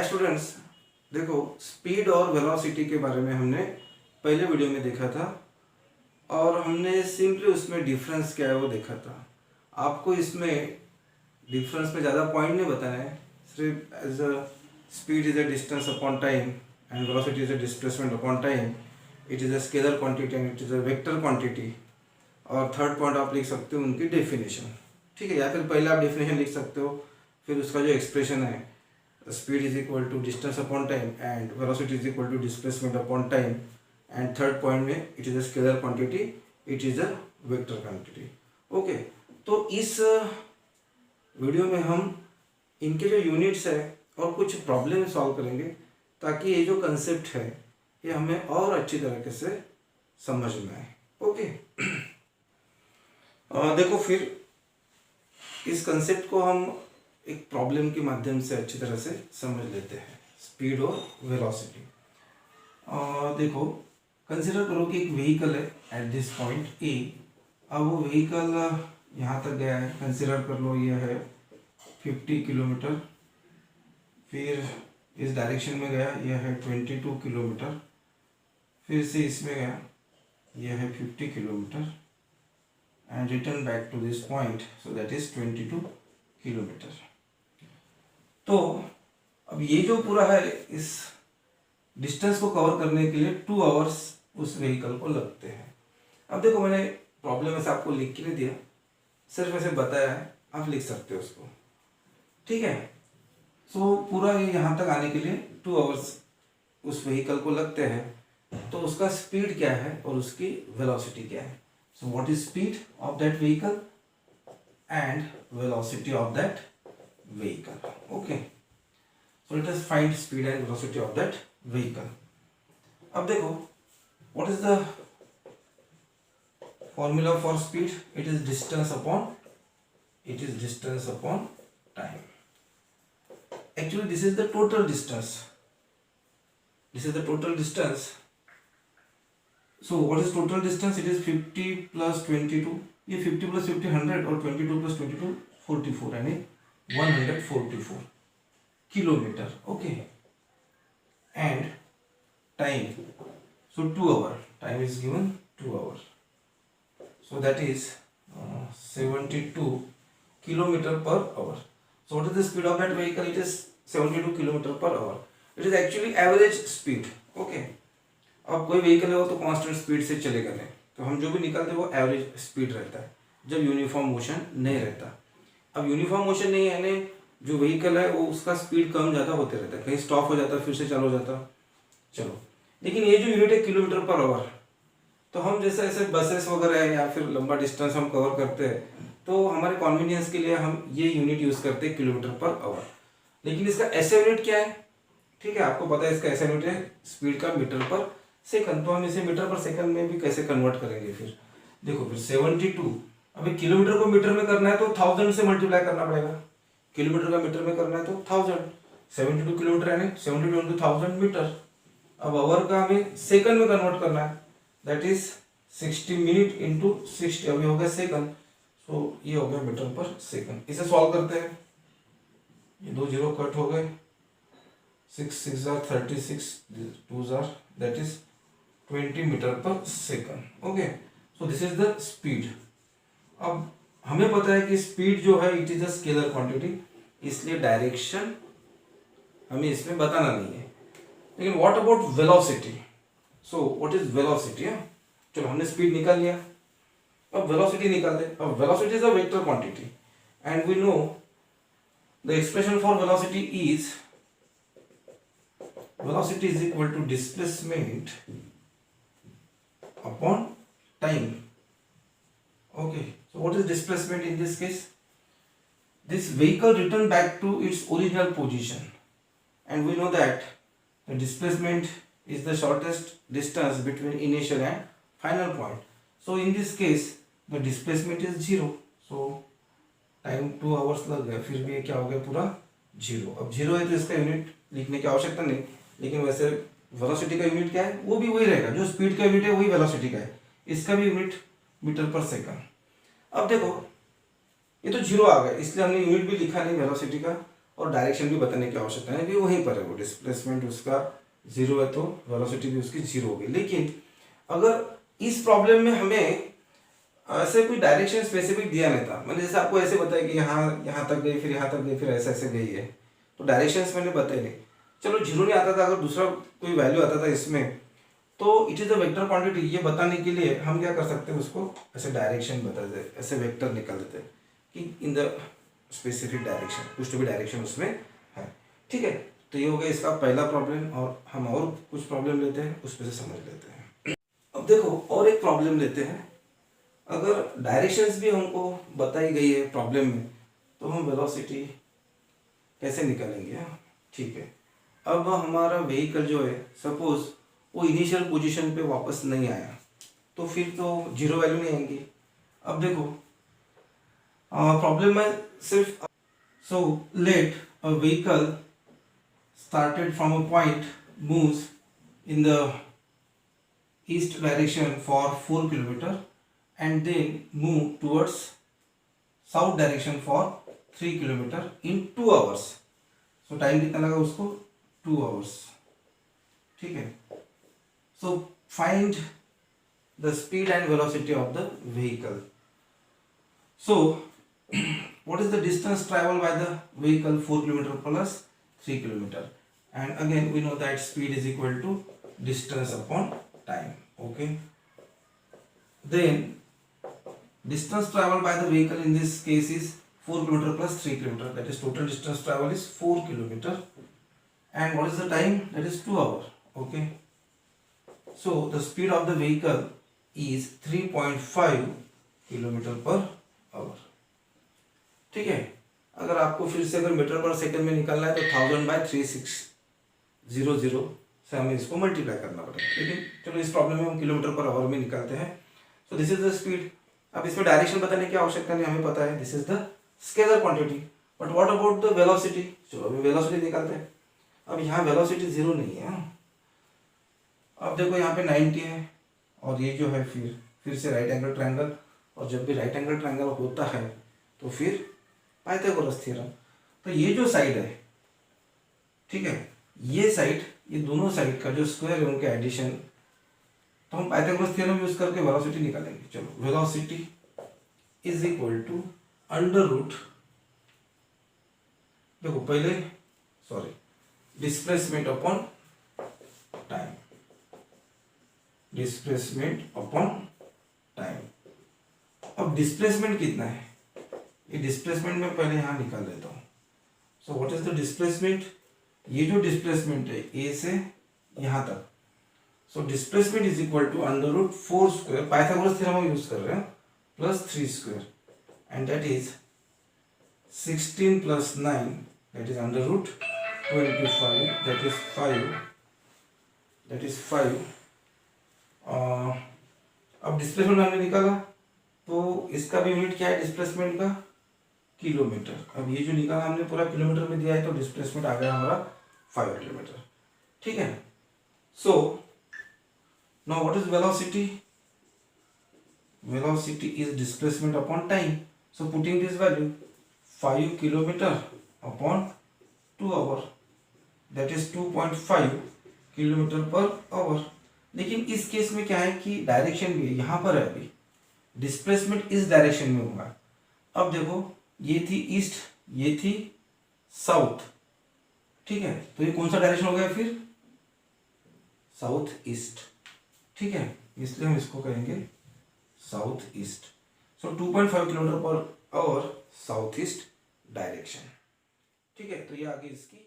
Hi students, देखो speed और velocity के बारे में हमने पहले वीडियो में देखा था और हमने सिंपली उसमें डिफरेंस क्या है वो देखा था। आपको इसमें डिफरेंस में ज़्यादा पॉइंट नहीं बताना है, सिर्फ as a speed is a distance upon time and velocity is a displacement upon time, it is a scalar quantity and it is a vector quantity. और थर्ड पॉइंट आप लिख सकते हो उनकी डेफिनेशन, ठीक है, या फिर पहले आप डेफिनेशन लिख सकते हो, फिर उसका जो एक्सप्रेशन है speed is equal to distance upon time and velocity is equal to displacement upon time, and third point में it is a scalar quantity, it is a vector quantity. Okay, तो इस वीडियो में हम इनके जो units है और कुछ प्रॉब्लम सॉल्व करेंगे ताकि ये जो कंसेप्ट है ये हमें और अच्छी तरीके से समझ में आए। ओके, देखो फिर इस कंसेप्ट को हम एक प्रॉब्लम के माध्यम से अच्छी तरह से समझ लेते हैं, स्पीड और वेलोसिटी। देखो कंसिडर करो कि एक व्हीकल है एट दिस पॉइंट ए। अब वो व्हीकल यहाँ तक गया है, कंसिडर कर लो ये है 50 किलोमीटर, फिर इस डायरेक्शन में गया, यह है 22 किलोमीटर, फिर से इसमें गया, यह है 50 kilometre and return back to this point, so that is 22 kilometre. तो अब ये जो पूरा है, इस डिस्टेंस को कवर करने के लिए 2 आवर्स उस व्हीकल को लगते हैं। अब देखो मैंने प्रॉब्लम ऐसे आपको लिख के नहीं दिया, सिर्फ ऐसे बताया है, आप लिख सकते हो उसको, ठीक है। सो पूरा ये यहाँ तक आने के लिए 2 आवर्स उस व्हीकल को लगते हैं। तो उसका स्पीड क्या है और उसकी वेलोसिटी क्या है। सो what is speed of that vehicle and velocity of that vehicle. Okay, so let us find speed and velocity of that vehicle. अब देखो what is the formula for speed? It is distance upon time. Actually this is the total distance, so what is total distance? It is 50 plus 22, ये 50 plus 50 100 और 22 plus 22 44, यानी 144 kilometre. Okay, and time, so 2 hour, time is given 2 hour, so that is 72 kilometre per hour. So what is the speed of that vehicle? It is 72 kilometre per hour. It is actually average speed. Okay, अब कोई vehicle है वो तो constant speed से चलेगा नहीं, तो हम जो भी निकालते हैं वो एवरेज स्पीड रहता है जब यूनिफॉर्म मोशन नहीं रहता। अब यूनिफॉर्म मोशन नहीं है, यानी जो व्हीकल है वो उसका स्पीड कम ज़्यादा होते रहता है, कहीं स्टॉप हो जाता है फिर से चालू हो जाता, चलो। लेकिन ये जो यूनिट है किलोमीटर पर आवर, तो हम जैसे ऐसे बसेस वगैरह है या फिर लंबा डिस्टेंस हम कवर करते हैं तो हमारे कन्वीनियंस के लिए हम ये यूनिट यूज़ करते हैं किलोमीटर पर आवर। लेकिन इसका ऐसा यूनिट क्या है, ठीक है, आपको पता है इसका ऐसा यूनिट है स्पीड का मीटर पर सेकंड। तो हम इसे मीटर पर सेकंड में भी कैसे कन्वर्ट करेंगे? फिर देखो, फिर 72, अभी किलोमीटर को मीटर में करना है तो 1000 से मल्टीप्लाई करना पड़ेगा। किलोमीटर का मीटर में करना है तो 1000, 72 किलोमीटर यानी 72 into 1000 मीटर। अब आवर का हमें सेकंड में कन्वर्ट करना है, दैट इज 60 मिनट इंटू 60, अभी हो गया सेकंड, सो ये हो गया मीटर पर सेकंड। इसे सॉल्व करते हैं, ये 2 जीरो कट हो गए, 6 6 are 36, 2 are, that is 20 metre पर second. Okay, so this is the speed. अब हमें पता है कि स्पीड जो है it is a scalar quantity, इसलिए डायरेक्शन हमें इसमें बताना नहीं है। लेकिन what about velocity? So what is velocity? चलो हमने स्पीड निकाल लिया, अब वेलोसिटी निकाल दे। अब velocity is a vector quantity and we know the expression for velocity is velocity is equal to displacement upon time. Okay, so what is displacement in this case? This vehicle returned back to its original position, and we know that the displacement is the shortest distance between initial and final point. So in this case the displacement is 0. So time 2 hours लग गया, फिर भी ये क्या हो गया पूरा 0। अब 0 है तो इसका यूनिट लिखने की आवश्यकता नहीं, लेकिन वैसे वेलोसिटी का यूनिट क्या है वो भी वही रहेगा, जो स्पीड का यूनिट है वही वेलोसिटी का है, इसका भी यूनिट मीटर पर सेकंड। अब देखो ये तो 0 आ गया, इसलिए हमने यूनिट भी लिखा नहीं वेलोसिटी का, और डायरेक्शन भी बताने की आवश्यकता है, भी वहीं पर है वो। डिस्प्लेसमेंट उसका 0 है तो वेलोसिटी भी उसकी 0 होगी। लेकिन अगर इस प्रॉब्लम में हमें ऐसे कोई डायरेक्शन स्पेसिफिक दिया नहीं था, मैंने जैसे आपको ऐसे बताया कि यहाँ तक गई, फिर यहाँ तक गई, फिर ऐसे ऐसे गई है, तो डायरेक्शंस मैंने बताए नहीं। चलो 0 नहीं आता था, अगर दूसरा कोई वैल्यू आता था इसमें, तो it is a vector quantity, ये बताने के लिए हम क्या कर सकते हैं, उसको ऐसे डायरेक्शन बता देते, ऐसे वेक्टर निकाल देते हैं कि इन द स्पेसिफिक डायरेक्शन, कुछ तो भी डायरेक्शन उसमें है। ठीक है, तो ये हो गया इसका पहला प्रॉब्लम। और हम और कुछ प्रॉब्लम लेते हैं, उसमें से समझ लेते हैं। अब देखो और एक प्रॉब्लम लेते हैं। अगर डायरेक्शंस भी हमको बताई गई है प्रॉब्लम में, तो हम वेलोसिटी कैसे निकालेंगे। ठीक है, अब हमारा व्हीकल जो है, सपोज वो इनिशियल पोजीशन पे वापस नहीं आया, तो फिर तो 0 वैल्यू नहीं आएंगी। अब देखो प्रॉब्लम में सिर्फ, so let a vehicle started from a point, moves in the east direction for 4 km and then move towards south direction for 3 km in 2 hours. So time कितना लगा उसको, 2 hours. ठीक है, so find the speed and velocity of the vehicle. So what is the distance traveled by the vehicle, 4 km plus 3 km, and again we know that speed is equal to distance upon time. Okay, then distance traveled by the vehicle in this case is 4 km plus 3 km, that is total distance travel is 4 km, and what is the time, that is 2 hours. Okay, so the speed of the vehicle is 3.5 km per hour. ठीक है, अगर आपको फिर से अगर metre पर second में निकालना है तो 1000/3600 से हमें इसको मल्टीप्लाई करना पड़ेगा। लेकिन चलो इस प्रॉब्लम में हम किलोमीटर पर आवर में निकालते हैं। सो दिस इज द स्पीड। अब इसमें डायरेक्शन बताने की आवश्यकता नहीं, हमें पता है this is the scalar quantity. But what about the velocity, चलो अभी वेलोसिटी निकालते हैं। अब यहाँ वेलोसिटी 0 नहीं है। अब देखो यहाँ पे 90 है, और ये जो है फिर से राइट एंगल ट्रायंगल, और जब भी राइट एंगल ट्रायंगल होता है तो फिर पाइथागोरस थ्योरम। तो ये जो साइड है, ठीक है, ये साइड, ये दोनों साइड का जो स्क्वायर है उनके एडिशन, तो हम पाइथागोरस थ्योरम यूज करके वेलोसिटी निकालेंगे। चलो, velocity is equal to under root, देखो पहले sorry, displacement upon time, displacement upon time. अब डिस्प्लेसमेंट कितना है, ये डिस्प्लेसमेंट में पहले यहां निकाल देता हूं। So what is the displacement, ये जो डिस्प्लेसमेंट है ए से यहां तक, so displacement is equal to under root 4 square, Pythagoras theorem हम यूज कर रहे हैं, plus 3 square, and that is 16 plus 9, that is under root 25, that is 5। अब डिस्प्लेसमेंट हमने निकाला, तो इसका भी यूनिट क्या है डिस्प्लेसमेंट का, किलोमीटर। अब ये जो निकाला हमने पूरा किलोमीटर में दिया है, तो डिस्प्लेसमेंट आ गया हमारा 5 किलोमीटर। ठीक है, so now what is velocity, velocity is displacement upon time. So putting this value 5 kilometre upon 2 hour, that is 2.5 kilometre per hour. लेकिन इस केस में क्या है कि डायरेक्शन भी यहां पर है, अभी डिस्प्लेसमेंट इस डायरेक्शन में होगा। अब देखो, ये थी ईस्ट, ये थी साउथ, ठीक है, तो ये कौन सा डायरेक्शन हो गया फिर, साउथ ईस्ट। ठीक है, इसलिए हम इसको कहेंगे south east. So 2.5 kilometre per our south east direction. ठीक है, तो ये आगे इसकी